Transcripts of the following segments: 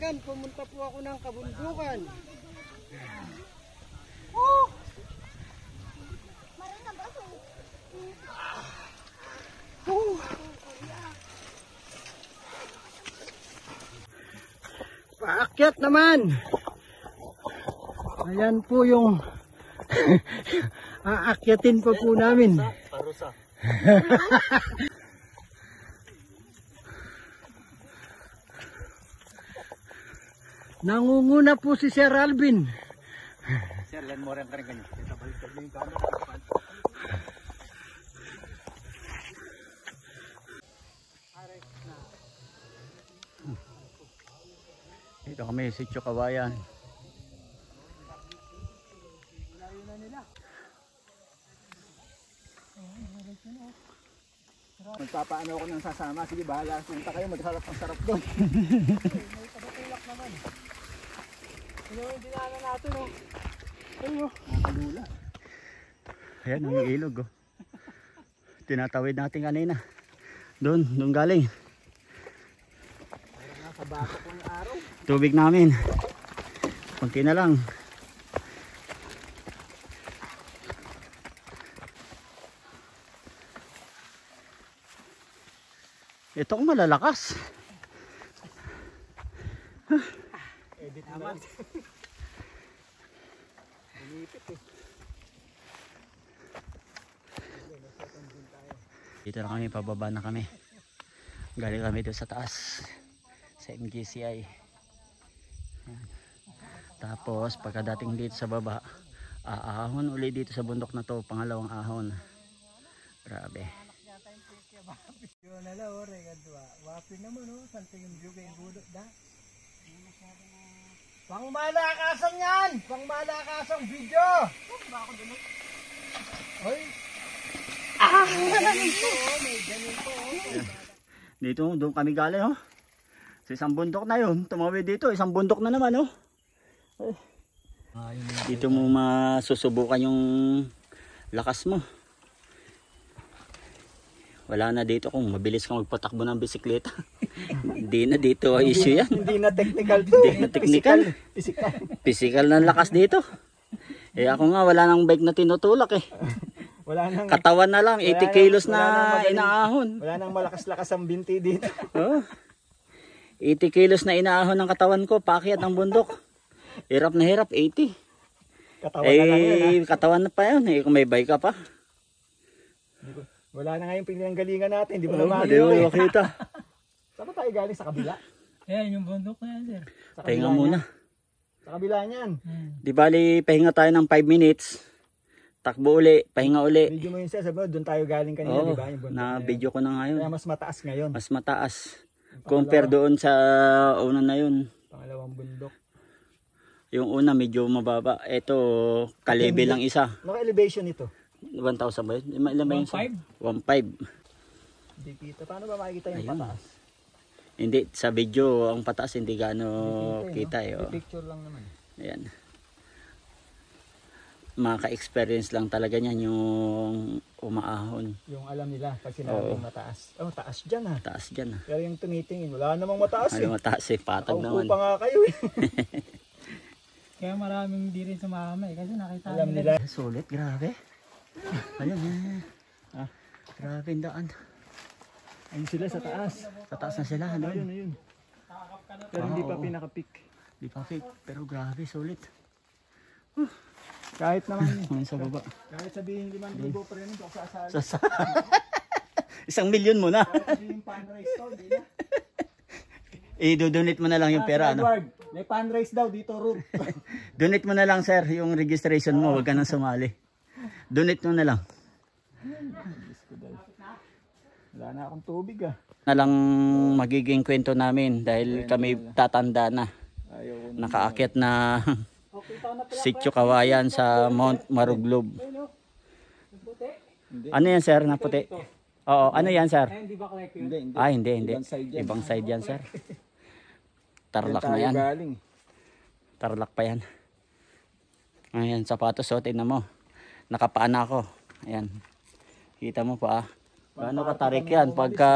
kaibigan, pumunta po ako ng kabundukan. Paakyat naman. Ayan po yung aakyatin pa po namin. Parusa. Nangunguna po si Sir Alvin. Sir, yan mo rin ka rin ganyan. Balik-balik yung kano. Dito kami, Sitio Kawayan. Magpapaano ako ng sasama. Sige, bahala. Punta kayo, magharap ang sarap doon. May tagatulak naman. Ano yung dinaanan natin, oh. Ayun, oh. Nakalula. Ayan, ang ilog, oh. Tinatawid natin kanina. Doon galing. Nasa batok ng araw. Tubig namin. Kunti na lang. Itong malalakas. Edit naman. Malipit eh. Dito na kami, pababa na kami. Galing kami doon sa taas. Sa MGCI. Tapos pagkadating dito sa baba, aahon uli dito sa bundok na to, pangalawang ahon. Grabe. Yun na lang, ore, kadwa. Wapin naman, oh. Santing yung juga yung budot, da. Pangmalakasang yan! Pangmalakasang video! Ba ako dun, Hoy! Ah! May ganito, Dito, doon kami galing, oh. Sa isang bundok na yun. Tumawid dito, isang bundok na naman, oh. Dito mo masusubukan yung lakas mo. Wala na dito kung mabilis kang magpatakbo ng bisikleta. Hindi na dito issue yan. Hindi na technical to. Hindi na technical. Physical. Physical na lakas dito. Eh ako nga wala nang bike na tinutulak eh. Wala nang Katawan na lang, 80 kilos na inaahon. Wala nang malakas-lakas ang binti dito. Oh. 80 kilos na inaahon ng katawan ko, paakyat ng bundok. Hirap na hirap, 80. Katawan na lang yun, ha? Katawan na pa yun. Eh, kung may bike ka pa. Wala na nga yung pinanggalingan natin, di ba Hindi mo makita. Saan ba tayo galing? Sa kabila? Ayan yung bundok na yan, sir. Sa Pahinga kabila muna. niyan. Sa kabila niyan. Di bali, pahinga tayo ng 5 minutes. Takbo uli, pahinga uli. Video mo yun siya, sabi mo, doon tayo galing kanina, Oo, di ba? Yung bundok na yun. video ko na ngayon. Kaya mas mataas ngayon. Mas mataas. Compare doon sa una na yun. Pangalawang bundok. Yung una medyo mababa. Ito, kalebe lang isa. Naka-elevation ito. 1,000 ba yun? Ilan ba yun? 1.5? 1.5. Hindi kita. Paano ba makikita yung Ayun. pataas? Hindi, sa video, ang pataas hindi gaano kita eh. May Oh. picture lang naman. Ayan. Maka-experience lang talaga niyan yung umaahon. Yung alam nila pag sinabing mataas. Oh, taas dyan ha. Taas dyan ah. Pero yung tumitingin, wala namang mataas eh. Ano mataas eh, patag Kaupo naman. pa nga kayo eh. Kaya maraming di rin sumama eh. Kasi nakita Alam nila. Sulit, grabe. Ayun eh. Ah. Grabe ang daan. Ayun sila sa taas. Sa taas na sila. Ano? Ayun, ayun. Pero hindi pa pinaka-peak. Di pa fake, pero grabe, sulit. Kahit naman, Ngayon sa baba. kahit sabihin 5,000 pa rin, hindi ako sasali. Sa 1,000,000 mo na. Kahit sabihin pan-race to, hindi na. I-donate mo na lang yung pera, ano? Edward, may pan-race daw dito, Ruth. Donate mo na lang, sir, yung registration mo. Huwag ka nang sumali. Donate mo na lang. Wala na akong tubig ah. Na lang magiging kwento namin dahil kami tatanda na. Ayaw ko na. Nakaakyat na Sitio Kawayan sa Mount Maruglob. Ano yan, sir, na puti? Oo, ano yan, sir? Hindi ba correct yun? Hindi, hindi. Ah, hindi, hindi. Ibang side yan. Ibang side yan, sir. Tarlac Tayo na yan. galing. Tarlac pa yan. Ayan, sapatos, so, tingnan mo. Nakapaan ako. Ayan. Kita mo pa, ah. Gaano katarik yan pagka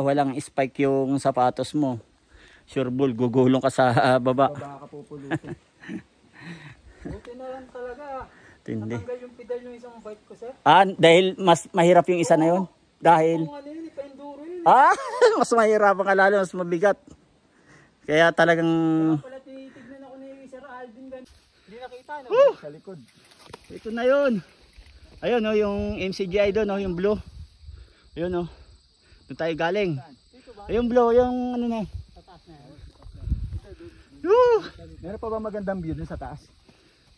walang spike yung sapatos mo. Sure bull, gugulong ka sa baba. Baba ka pupulutin. Buti na lang talaga. Tindi. Natanggal yung pedal yung isang bike ko, sir. Dahil mas mahirap yung isa na yun. Dahil, Kung ano yun, pa-enduro yun. mas mahirap ang lalo, mas mabigat. Kaya talagang, Pala tinitignan ako ni Sir Alvin. Hindi nakita, no? Sa likod. ito na yun. Ayun o, yung MCGI doon o, yung blue. Ayun o. Doon tayo galing. Ayun blue, yung ano na. Woo! Meron pa ba magandang view dun sa taas?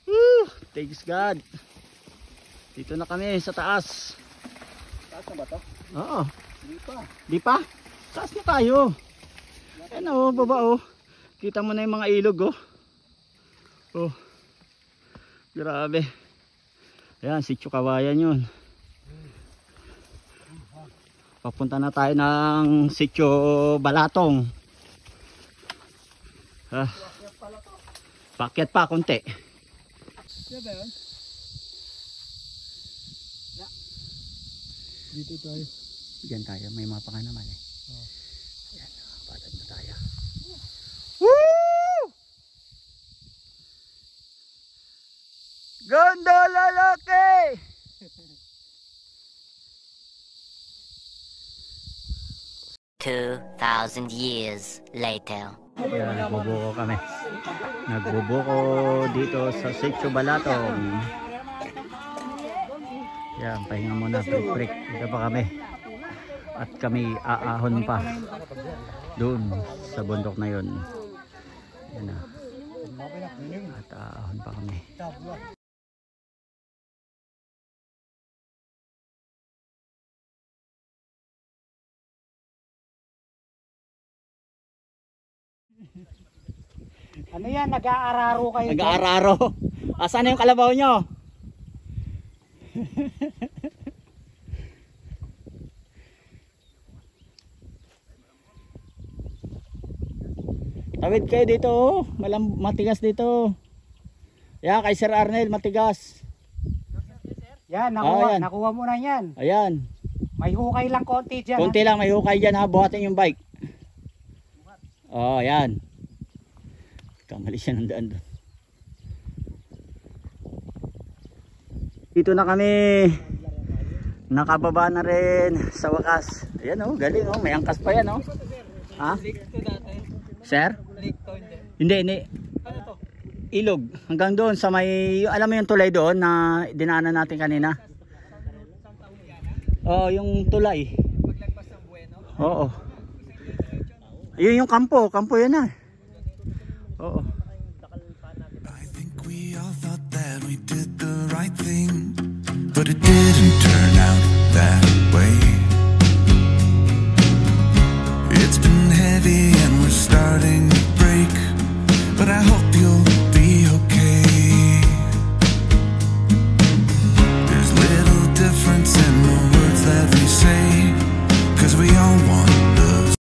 Woo! Thanks God. Dito na kami sa taas. Taas na ba to? Oo. Hindi pa. Di pa? Taas na tayo. Ayan o, baba o. Kita mo na yung mga ilog o. Oh. Grabe. Ayan, Sitio Kawayan yun. Papunta na tayo ng Sitio Balatong. Pakyat pa konti. Yan ba yun? Dito tayo. Diyan tayo, may mapa ka naman eh. Ayan, patad na tayo. Woo! Ganda lalaki! $2,000 years later. Ayan, nagbubuko kami. Nagbubuko dito sa Sitio Balatong. Yan, pahinga muna, break. Dito pa kami. At kami aahon pa. Doon sa bundok na yun. Yan na. At aahon pa kami. Ano yan? Nag-aararo kayo? Nag-aararo. Asan na yung kalabaw nyo? Tawid kayo dito oh. Matigas dito. Yan kay Sir Arnel matigas. Yan, Ayan. nakuha mo na yan. Ayan. May hukay lang konti dyan. Konti lang may hukay dyan ha. Buhatin yung bike. Oh, ayan. Kamali siya ng daan doon. Dito na kami. Nakababa na rin sa wakas. Ayan oh, galing oh. May angkas pa yan oh. Ha? Sir? Hindi. Ano to? Ilog. Hanggang doon sa may, alam mo yung tulay doon na dinaanan natin kanina? Oo, yung tulay. Paglagpas ng Bueno? Oo. Ayun yung kampo. Kampo yun ah. Oo. I think we all thought that we did the right thing, but it didn't turn out that way.